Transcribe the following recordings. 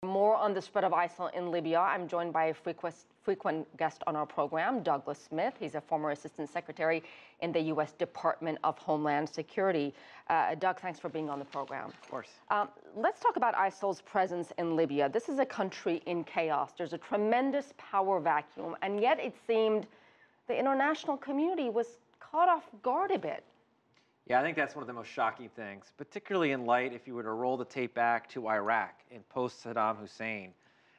More on the spread of ISIL in Libya. I'm joined by a frequent guest on our program, Douglas Smith. He's a former Assistant Secretary in the U.S. Department of Homeland Security. Doug, thanks for being on the program. Of course. Let's talk about ISIL's presence in Libya. This is a country in chaos. There's a tremendous power vacuum, and yet it seemed the international community was caught off guard a bit. Yeah, I think that's one of the most shocking things, particularly in light if you were to roll the tape back to Iraq in post-Saddam Hussein.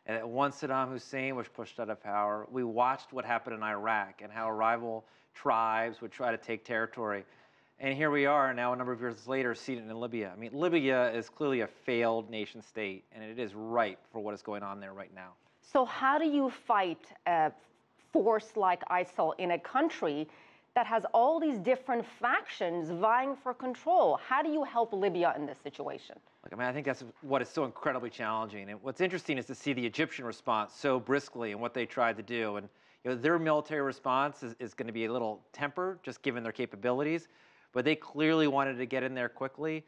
And once Saddam Hussein was pushed out of power, we watched what happened in Iraq and how rival tribes would try to take territory. And here we are now, a number of years later, seeing it in Libya. I mean, Libya is clearly a failed nation state, and it is ripe for what is going on there right now. So how do you fight a force like ISIL in a country that has all these different factions vying for control? How do you help Libya in this situation? Look, I mean, I think that's what is so incredibly challenging. And what's interesting is to see the Egyptian response so briskly and what they tried to do. And their military response is going to be a little tempered, just given their capabilities. But they clearly wanted to get in there quickly.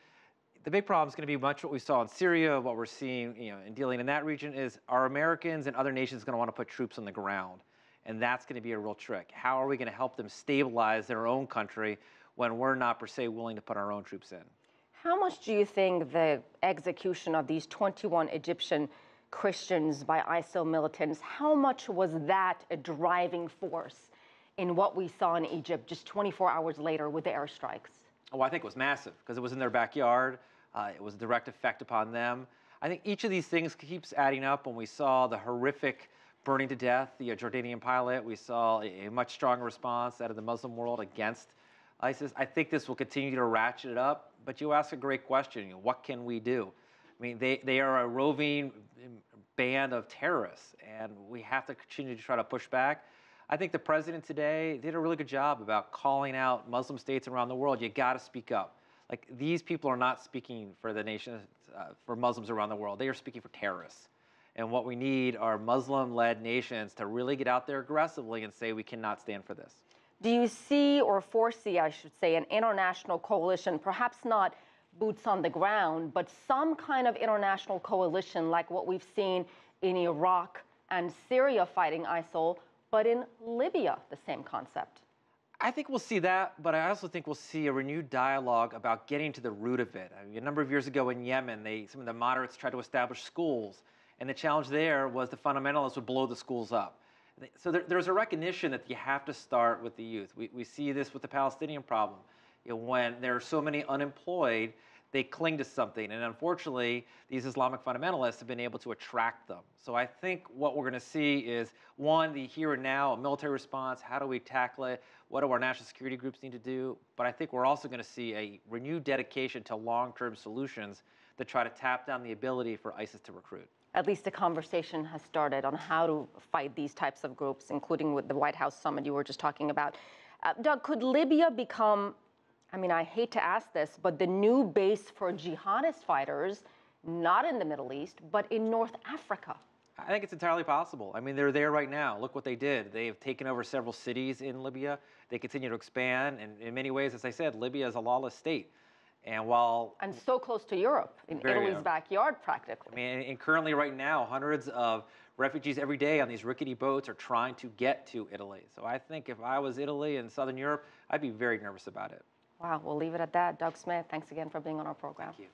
The big problem is going to be much what we saw in Syria, what we're seeing in dealing in that region is are Americans and other nations going to want to put troops on the ground? And that's going to be a real trick. How are we going to help them stabilize their own country when we're not, per se, willing to put our own troops in? How much do you think the execution of these 21 Egyptian Christians by ISIL militants, how much was that a driving force in what we saw in Egypt just 24 hours later with the airstrikes? Oh, I think it was massive because it was in their backyard. It was a direct effect upon them. I think each of these things keeps adding up. When we saw the horrific burning to death the Jordanian pilot, we saw a much stronger response out of the Muslim world against ISIS. I think this will continue to ratchet it up, but you ask a great question, what can we do? I mean, they are a roving band of terrorists, and we have to continue to try to push back. I think the president today did a really good job about calling out Muslim states around the world. You got to speak up. Like, these people are not speaking for the nations, for Muslims around the world. They are speaking for terrorists. And what we need are Muslim-led nations to really get out there aggressively and say we cannot stand for this. Do you see or foresee, I should say, an international coalition, perhaps not boots on the ground, but some kind of international coalition like what we've seen in Iraq and Syria fighting ISIL, but in Libya, the same concept? I think we'll see that, but I also think we'll see a renewed dialogue about getting to the root of it. I mean, a number of years ago in Yemen, some of the moderates tried to establish schools. And the challenge there was the fundamentalists would blow the schools up. So there's a recognition that you have to start with the youth. We see this with the Palestinian problem. When there are so many unemployed, they cling to something. And unfortunately, these Islamic fundamentalists have been able to attract them. So I think what we're going to see is, one, the here and now, a military response. How do we tackle it? What do our national security groups need to do? But I think we're also going to see a renewed dedication to long-term solutions that try to tap down the ability for ISIS to recruit. At least a conversation has started on how to fight these types of groups, including with the White House summit you were just talking about. Doug, could Libya become, I mean, I hate to ask this, but the new base for jihadist fighters, not in the Middle East, but in North Africa? I think it's entirely possible. I mean, they're there right now. Look what they did. They have taken over several cities in Libya. They continue to expand. And in many ways, as I said, Libya is a lawless state. And so close to Europe, in Italy's backyard, practically. I mean, and currently right now, hundreds of refugees every day on these rickety boats are trying to get to Italy. So I think if I was Italy and Southern Europe, I'd be very nervous about it. Wow, we'll leave it at that. Doug Smith, thanks again for being on our program. Thank you.